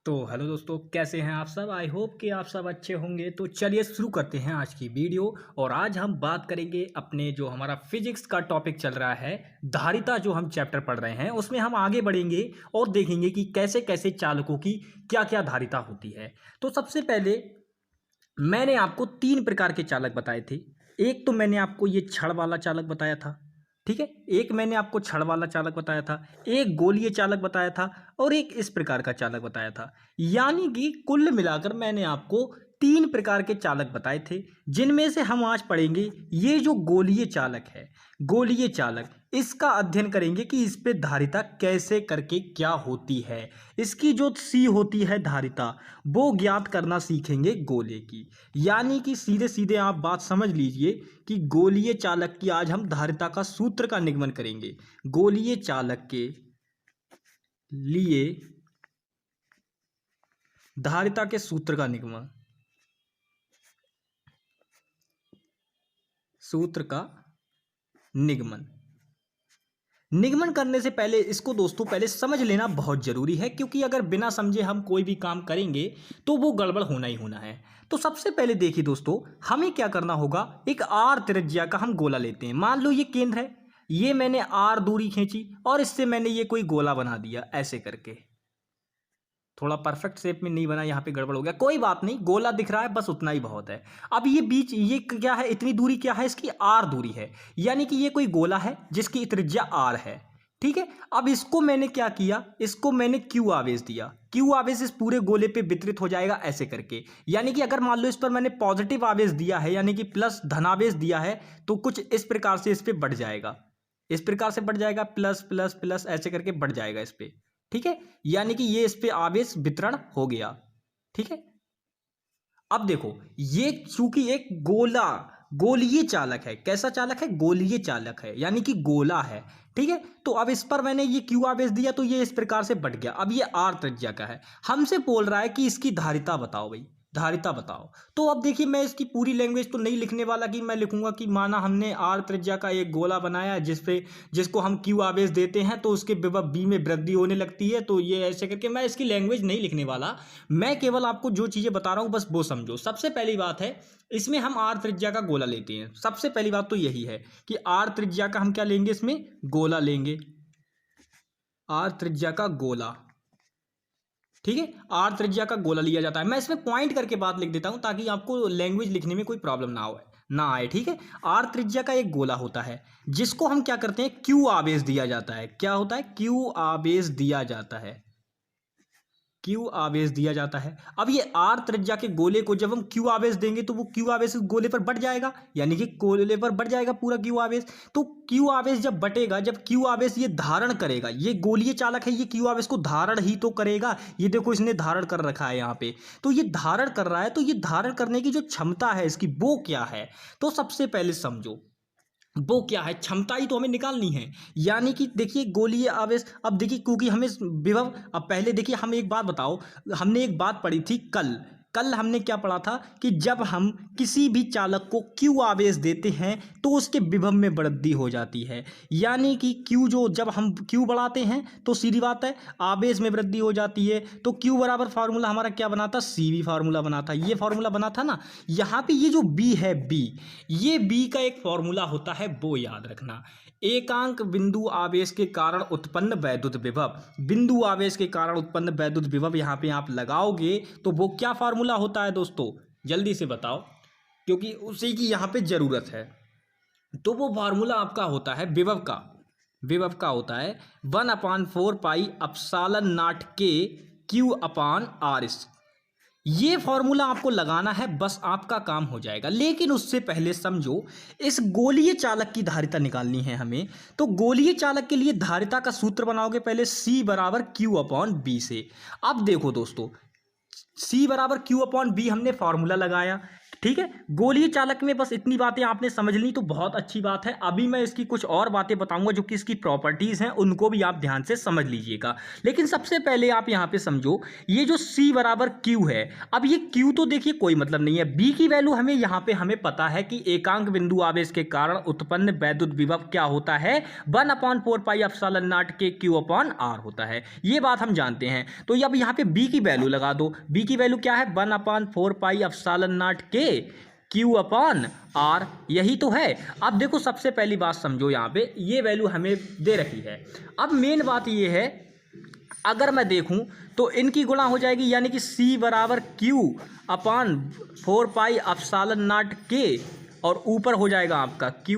तो हेलो दोस्तों, कैसे हैं आप सब। आई होप कि आप सब अच्छे होंगे। तो चलिए शुरू करते हैं आज की वीडियो। और आज हम बात करेंगे अपने जो हमारा फिजिक्स का टॉपिक चल रहा है, धारिता, जो हम चैप्टर पढ़ रहे हैं उसमें हम आगे बढ़ेंगे और देखेंगे कि कैसे कैसे चालकों की क्या क्या धारिता होती है। तो सबसे पहले मैंने आपको तीन प्रकार के चालक बताए थे। एक तो मैंने आपको ये छड़ वाला चालक बताया था, ठीक है। एक मैंने आपको छड़ वाला चालक बताया था, एक गोलीय चालक बताया था, और एक इस प्रकार का चालक बताया था। यानी कि कुल मिलाकर मैंने आपको तीन प्रकार के चालक बताए थे, जिनमें से हम आज पढ़ेंगे ये जो गोलीय चालक है। गोलीय चालक, इसका अध्ययन करेंगे कि इस पे धारिता कैसे करके क्या होती है। इसकी जो सी होती है धारिता, वो ज्ञात करना सीखेंगे गोले की। यानी कि सीधे सीधे आप बात समझ लीजिए कि गोलीय चालक की आज हम धारिता का सूत्र का निगमन करेंगे। गोलीय चालक के लिए धारिता के सूत्र का निगमन, सूत्र का निगमन निगमन करने से पहले इसको दोस्तों पहले समझ लेना बहुत जरूरी है, क्योंकि अगर बिना समझे हम कोई भी काम करेंगे तो वो गड़बड़ होना ही होना है। तो सबसे पहले देखिए दोस्तों, हमें क्या करना होगा, एक आर त्रिज्या का हम गोला लेते हैं। मान लो ये केंद्र है, ये मैंने आर दूरी खींची और इससे मैंने ये कोई गोला बना दिया ऐसे करके। थोड़ा परफेक्ट शेप में नहीं बना, यहाँ पे गड़बड़ हो गया, कोई बात नहीं, गोला दिख रहा है, बस उतना ही बहुत है। अब ये बीच ये क्या है, इतनी दूरी क्या है, इसकी आर दूरी है। यानी कि ये कोई गोला है जिसकी त्रिज्या आर है, ठीक है। अब इसको मैंने क्या किया, इसको मैंने क्यू आवेश दिया। क्यू आवेश इस पूरे गोले पे वितरित हो जाएगा ऐसे करके। यानी कि अगर मान लो इस पर मैंने पॉजिटिव आवेश दिया है, यानी कि प्लस धनावेश दिया है, तो कुछ इस प्रकार से इस पे बढ़ जाएगा, इस प्रकार से बढ़ जाएगा, प्लस प्लस प्लस ऐसे करके बढ़ जाएगा इस पे, ठीक है। यानी कि ये इस पे आवेश वितरण हो गया, ठीक है। अब देखो, ये चूंकि एक गोलीय चालक है। कैसा चालक है, गोलीय चालक है, यानी कि गोला है, ठीक है। तो अब इस पर मैंने ये क्यू आवेश दिया तो ये इस प्रकार से बढ़ गया। अब ये आर त्रिज्या का है, हमसे बोल रहा है कि इसकी धारिता बताओ भाई, धारिता बताओ। तो अब देखिए, मैं इसकी पूरी लैंग्वेज तो नहीं लिखने वाला कि मैं लिखूंगा कि माना हमने आर त्रिज्या का एक गोला बनाया जिसको हम क्यू आवेश देते हैं तो उसके विभव बी में वृद्धि होने लगती है, तो ये ऐसे करके मैं इसकी लैंग्वेज नहीं लिखने वाला। मैं केवल आपको जो चीज़ें बता रहा हूँ बस वो समझो। सबसे पहली बात है, इसमें हम आर त्रिज्या का गोला लेते हैं। सबसे पहली बात तो यही है कि आर त्रिज्या का हम क्या लेंगे, इसमें गोला लेंगे, आर त्रिज्या का गोला, ठीक है। आर त्रिज्या का गोला लिया जाता है। मैं इसमें पॉइंट करके बात लिख देता हूं ताकि आपको लैंग्वेज लिखने में कोई प्रॉब्लम ना आए, ठीक है। आर त्रिज्या का एक गोला होता है जिसको हम क्या करते हैं, क्यू आवेश दिया जाता है। क्या होता है, क्यू आवेश दिया जाता है, क्यू आवेश दिया जाता है। अब ये आर त्रिज्या के गोले को जब हम क्यू आवेश देंगे तो वो क्यू आवेश गोले पर बढ़ जाएगा, यानी कि गोले पर बढ़ जाएगा पूरा क्यू आवेश। तो क्यू आवेश जब बटेगा, जब क्यू आवेश ये धारण करेगा, ये गोलीय चालक है, ये क्यू आवेश को धारण ही तो करेगा। ये देखो, इसने धारण कर रखा है यहाँ पे, तो ये धारण कर रहा है, तो ये धारण करने की जो क्षमता है इसकी, वो क्या है। तो सबसे पहले समझो वो क्या है, क्षमता ही तो हमें निकालनी है। यानी कि देखिए, गोलीय आवेश, अब देखिए क्योंकि हमें विभव, अब पहले देखिए, हम एक बात बताओ, हमने एक बात पढ़ी थी कल कल हमने क्या पढ़ा था कि जब हम किसी भी चालक को क्यू आवेश देते हैं तो उसके विभव में वृद्धि हो जाती है। यानी कि क्यू, जो जब हम क्यू बढ़ाते हैं तो सीधी बात है आवेश में वृद्धि हो जाती है। तो क्यू बराबर फार्मूला हमारा क्या बना था, सी वी फार्मूला बना था, ये फार्मूला बना था ना। यहाँ पे ये जो बी है, बी, ये बी का एक फार्मूला होता है, वो याद रखना। एकांक बिंदु आवेश के कारण उत्पन्न वैद्युत विभव, बिंदु आवेश के कारण उत्पन्न वैद्युत विभव यहाँ पे आप लगाओगे तो वो क्या फार्मूला होता है दोस्तों, जल्दी से बताओ, क्योंकि उसी की यहाँ पे जरूरत है। तो वो फार्मूला आपका होता है विभव का होता है 1/4 पाई अपसालन नाट के क्यू अपान आर। ये फॉर्मूला आपको लगाना है, बस आपका काम हो जाएगा। लेकिन उससे पहले समझो, इस गोलीय चालक की धारिता निकालनी है हमें। तो गोलीय चालक के लिए धारिता का सूत्र बनाओगे पहले C बराबर क्यू अपॉन बी से। अब देखो दोस्तों, C बराबर क्यू अपॉन बी हमने फॉर्मूला लगाया, ठीक है, गोलीय चालक में बस इतनी बातें आपने समझ ली तो बहुत अच्छी बात है। अभी मैं इसकी कुछ और बातें बताऊंगा जो कि इसकी प्रॉपर्टीज़ हैं, उनको भी आप ध्यान से समझ लीजिएगा। लेकिन सबसे पहले आप यहाँ पे समझो, ये जो C बराबर Q है, अब ये Q तो देखिए कोई मतलब नहीं है। B की वैल्यू हमें यहाँ पे हमें पता है कि एकांक बिंदु आवेश के कारण उत्पन्न वैद्युत विभव क्या होता है, 1/4πε0 के Q/R होता है। ये बात हम जानते हैं। तो अब यहाँ पे B की वैल्यू लगा दो। B की वैल्यू क्या है, 1/4πε0 के Q/R, यही तो है। अब देखो सबसे पहली बात समझो, यहाँ पे ये वैल्यू हमें दे रखी है। अब मेन बात ये है, अगर मैं देखूं तो इनकी गुणा हो जाएगी, यानी कि C बराबर Q/4πε0 के, और ऊपर हो जाएगा आपका Q,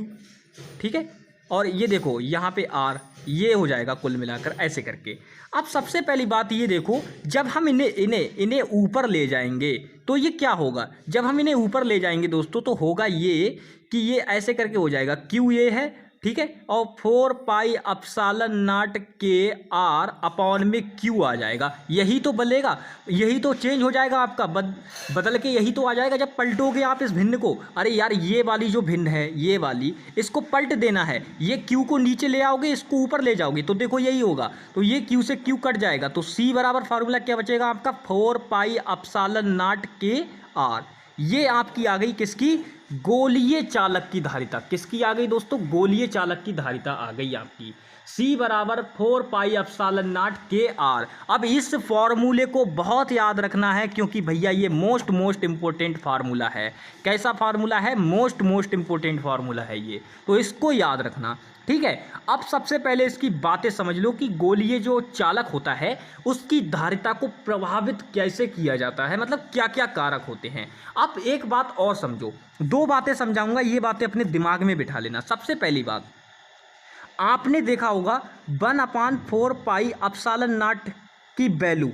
ठीक है। और ये देखो यहाँ पे R, ये हो जाएगा कुल मिलाकर ऐसे करके। अब सबसे पहली बात ये देखो, जब हम इन्हें ऊपर ले जाएंगे तो ये क्या होगा, जब हम इन्हें ऊपर ले जाएंगे दोस्तों तो होगा ये कि ये ऐसे करके हो जाएगा, Q ये है, ठीक है, और 4πε0 के R अपॉन में Q आ जाएगा। यही तो बनेगा, यही तो चेंज हो जाएगा आपका, बदल के यही तो आ जाएगा जब पलटोगे आप इस भिन्न को। अरे यार, ये वाली जो भिन्न है, ये वाली, इसको पलट देना है। ये Q को नीचे ले आओगे, इसको ऊपर ले जाओगे, तो देखो यही होगा। तो ये Q से Q कट जाएगा, तो C बराबर फार्मूला क्या बचेगा आपका, 4πε0 के R। ये आपकी आ गई किसकी, गोलीय चालक की धारिता। किसकी आ गई दोस्तों, गोलीय चालक की धारिता आ गई आपकी। C बराबर 4πε0 के R। अब इस फॉर्मूले को बहुत याद रखना है, क्योंकि भैया ये मोस्ट इंपॉर्टेंट फार्मूला है। कैसा फार्मूला है, मोस्ट इंपॉर्टेंट फार्मूला है ये, तो इसको याद रखना, ठीक है। अब सबसे पहले इसकी बातें समझ लो कि गोलीय जो चालक होता है उसकी धारिता को प्रभावित कैसे किया जाता है, मतलब क्या क्या कारक होते हैं। अब एक बात और समझो, दो बातें समझाऊंगा, ये बातें अपने दिमाग में बिठा लेना। सबसे पहली बात, आपने देखा होगा 1/4πε0 की वैल्यू,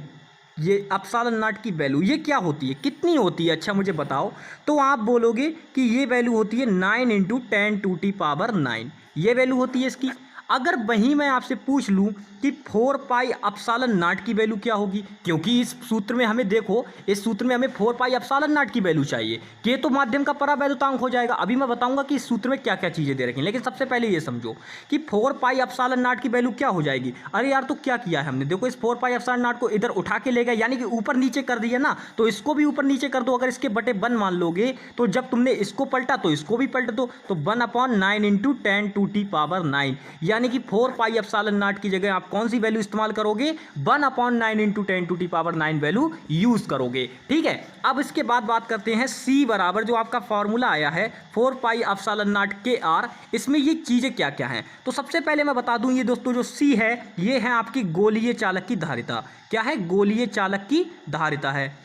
ये ε0 की वैल्यू ये क्या होती है, कितनी होती है, अच्छा मुझे बताओ। तो आप बोलोगे कि ये वैल्यू होती है 9 × 10⁹ ये वैल्यू होती है इसकी। अगर वहीं मैं आपसे पूछ लूं कि 4πε0 की वैल्यू क्या होगी, क्योंकि इस सूत्र में हमें देखो, इस सूत्र में हमें 4πε0 की वैल्यू चाहिए, के तो माध्यम का परावैद्युतांक हो जाएगा। अभी मैं बताऊंगा कि इस सूत्र में क्या क्या चीज़ें दे रखी हैं, लेकिन सबसे पहले ये समझो कि 4πε0 की वैल्यू क्या हो जाएगी। अरे यार, तो क्या किया है हमने, देखो इस 4πε0 को इधर उठा के ले गए, यानी कि ऊपर नीचे कर दिया ना, तो इसको भी ऊपर नीचे कर दो। अगर इसके बटे 1 मान लोगे तो जब तुमने इसको पलटा तो इसको भी पलट दो, तो 1/9 × 10⁹, यानी कि 4πε0 की जगह आप कौन सी वैल्यू इस्तेमाल करोगे, 1/9 × 10⁹ वैल्यू यूज करोगे, ठीक है। अब इसके बाद बात करते हैं C बराबर, जो आपका फॉर्मूला आया है 4πε0 के R, इसमें ये चीजें क्या क्या हैं। तो सबसे पहले मैं बता दूं, ये दोस्तों जो C है, ये है आपकी गोलीय चालक की धारिता। क्या है, गोलीय चालक की धारिता है,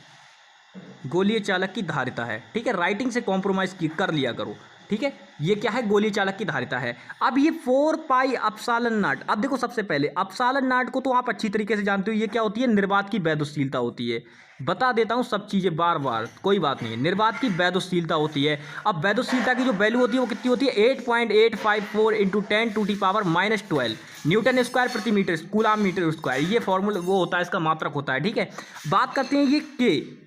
गोलीय चालक की धारिता है, ठीक है। राइटिंग से कॉम्प्रोमाइज कर लिया करो, ठीक है। ये क्या है, गोलीय चालक की धारिता है। अब ये 4πε0, अब देखो सबसे पहले ε0 को तो आप अच्छी तरीके से जानते हो, ये क्या होती है, निर्वात की वैद्युतशीलता होती है। बता देता हूँ सब चीज़ें बार बार, कोई बात नहीं है। निर्वात की वैद्युतशीलता होती है। अब वैद्युतशीलता की जो वैल्यू होती है वो कितनी होती है, 8.854 × 10⁻12 न्यूटन स्क्वायर प्रति मीटर, कूलाम मीटर स्क्वायर। ये फॉर्मूला वो होता है, इसका मात्रक होता है, ठीक है। बात करते हैं ये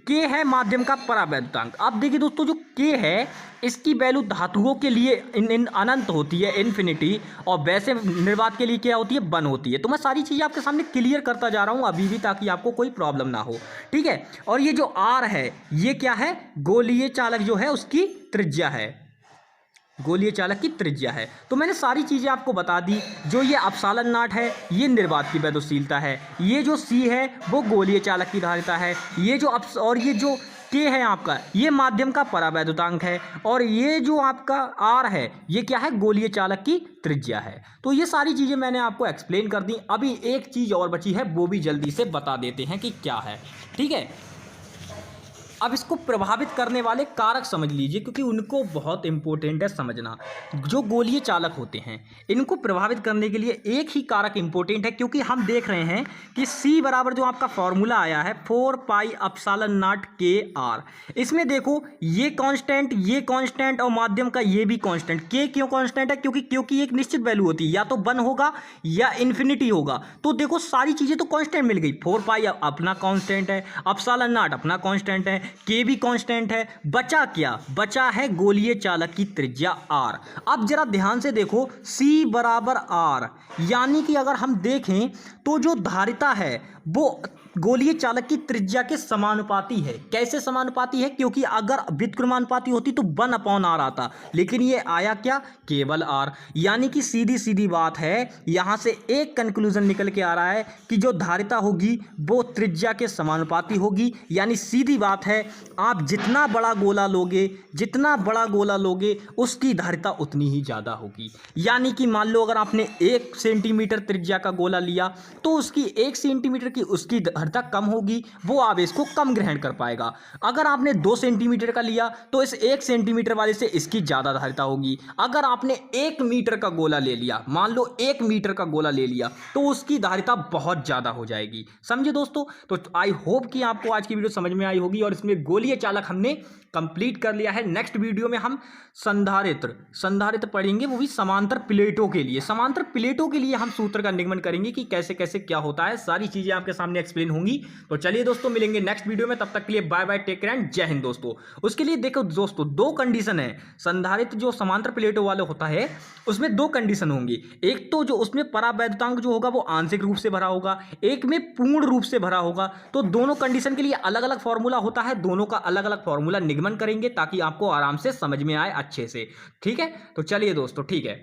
के है माध्यम का परावैद्युतांक। अब देखिए दोस्तों, जो के है इसकी वैल्यू धातुओं के लिए अनंत होती है, इन्फिनिटी, और वैसे निर्वात के लिए क्या होती है, 1 होती है। तो मैं सारी चीज़ें आपके सामने क्लियर करता जा रहा हूँ अभी भी, ताकि आपको कोई प्रॉब्लम ना हो, ठीक है। और ये जो R है, ये क्या है, गोलीय चालक जो है उसकी त्रिज्या है, गोलीय चालक की त्रिज्या है। तो मैंने सारी चीज़ें आपको बता दी। जो ये ε0 है, ये निर्वात की वैद्युतशीलता है। ये जो C है वो गोलीय चालक की धारिता है। ये जो और ये जो K है आपका, ये माध्यम का परावैद्युतांक है। और ये जो आपका R है, ये क्या है, गोलीय चालक की त्रिज्या है। तो ये सारी चीज़ें मैंने आपको एक्सप्लेन कर दी। अभी एक चीज़ और बची है, वो भी जल्दी से बता देते हैं कि क्या है, ठीक है। अब इसको प्रभावित करने वाले कारक समझ लीजिए, क्योंकि उनको बहुत इंपॉर्टेंट है समझना। जो गोलीय चालक होते हैं, इनको प्रभावित करने के लिए एक ही कारक इंपॉर्टेंट है, क्योंकि हम देख रहे हैं कि C बराबर जो आपका फॉर्मूला आया है 4πε0 के R, इसमें देखो ये कांस्टेंट और माध्यम का ये भी कांस्टेंट। के क्यों कांस्टेंट है, क्योंकि एक निश्चित वैल्यू होती है, या तो 1 होगा या इन्फिनिटी होगा। तो देखो सारी चीज़ें तो कांस्टेंट मिल गई। 4π अपना कांस्टेंट है, ε0 अपना कांस्टेंट है, के भी कांस्टेंट है, बचा क्या, बचा है गोलीय चालक की त्रिज्या आर। अब जरा ध्यान से देखो, सी बराबर आर, यानी कि अगर हम देखें तो जो धारिता है वो गोलीय चालक की त्रिज्या के समानुपाती है। कैसे समानुपाती है? क्योंकि अगर व्युत्क्रमानुपाती होती तो 1/r आता, लेकिन ये आया क्या, केवल r। यानी कि सीधी सीधी बात है, यहां से एक कंक्लूजन निकल के आ रहा है कि जो धारिता होगी वो त्रिज्या के समानुपाती होगी। यानी सीधी बात है, आप जितना बड़ा गोला लोगे, जितना बड़ा गोला लोगे उसकी धारिता उतनी ही ज़्यादा होगी। यानी कि मान लो अगर आपने 1 सेंटीमीटर त्रिज्या का गोला लिया तो उसकी 1 सेंटीमीटर की उसकी धारिता कम होगी, वो आवेश को कम ग्रहण कर पाएगा। अगर आपने 2 सेंटीमीटर का लिया तो इस 1 सेंटीमीटर वाले से इसकी ज़्यादा धारिता होगी। अगर आपने 1 मीटर का गोला ले लिया, मान लो 1 मीटर का गोला ले लिया, तो उसकी धारिता बहुत ज़्यादा हो जाएगी। समझे दोस्तों? तो आई होप कि आपको आज की वीडियो समझ में आई होगी और इसमें गोलीय चालक हमने कंप्लीट कर लिया है। नेक्स्ट वीडियो में हम संधारित्र पढ़ेंगे, वो भी समांतर प्लेटों के लिए। समांतर प्लेटों के लिए हम सूत्र का निगमन करेंगे कि कैसे कैसे क्या होता है, सारी चीजें आपके सामने एक्सप्लेन होंगी। तो चलिए दोस्तों, मिलेंगे नेक्स्ट वीडियो में, तब तक के लिए bye bye, take care and जय हिंद दोस्तों। उसके लिए देखो दोस्तों, 2 कंडीशन है। संधारित्र जो समांतर प्लेटों वाले होता है उसमें 2 कंडीशन होंगी। एक तो जो उसमें परावैद्युतांक जो होगा वो आंशिक रूप से भरा होगा, एक में पूर्ण रूप से भरा होगा। तो दोनों कंडीशन के लिए अलग अलग फॉर्मूला होता है, दोनों का अलग अलग फॉर्मूला निगमन करेंगे ताकि आपको आराम से समझ में आए अच्छे से। ठीक है, तो चलिए दोस्तों, ठीक है।